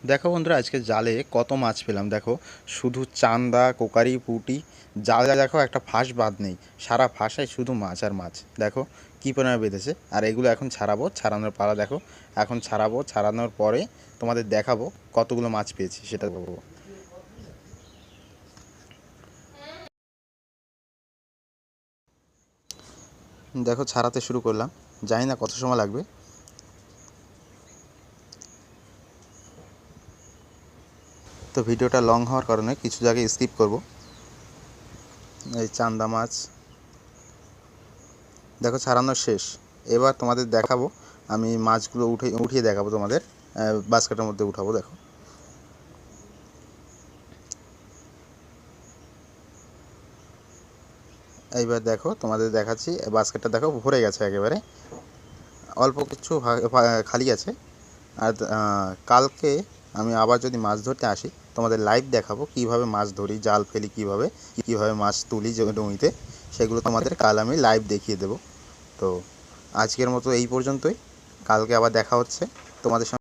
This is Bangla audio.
দেখো বন্ধুরা, আজকে জালে কত মাছ পেলাম। দেখো, শুধু চান্দা, কোকারি, পুঁটি, জালে দেখো একটা ফাঁস বাদ নেই। সারা ফাঁসায় শুধু মাছ আর মাছ। দেখো কী পরিমাণে বেঁধেছে। আর এগুলো এখন ছাড়াবো, ছাড়ানোর পালা। দেখো এখন ছাড়াবো, ছাড়ানোর পরে তোমাদের দেখাবো কতগুলো মাছ পেয়েছি সেটা বলবো। দেখো ছাড়াতে শুরু করলাম, জানি না কত সময় লাগবে। তো ভিডিওটা লং হওয়ার কারণে কিছু জায়গায় স্কিপ করব। এই চান্দা মাছ দেখো ছাড়ানো শেষ। এবার তোমাদের দেখাবো, আমি মাছগুলো উঠিয়ে দেখাবো তোমাদের, বাস্কেটের মধ্যে উঠাবো। দেখো এইবার দেখো তোমাদের দেখাচ্ছি, বাস্কেটটা দেখো ভরে গেছে একেবারে, অল্প কিছু খালি আছে। আর কালকে আমি আবার যদি মাছ ধরতে আসি তোমাদের লাইভ দেখাবো, কিভাবে মাছ ধরি, জাল ফেলি, কিভাবে মাছ তুলি জমিতে, সেগুলো তোমাদের কাল আমি লাইভ দেখিয়ে দেবো। তো আজকের মতো এই পর্যন্তই, কালকে আবার দেখা হচ্ছে তোমাদের সঙ্গে।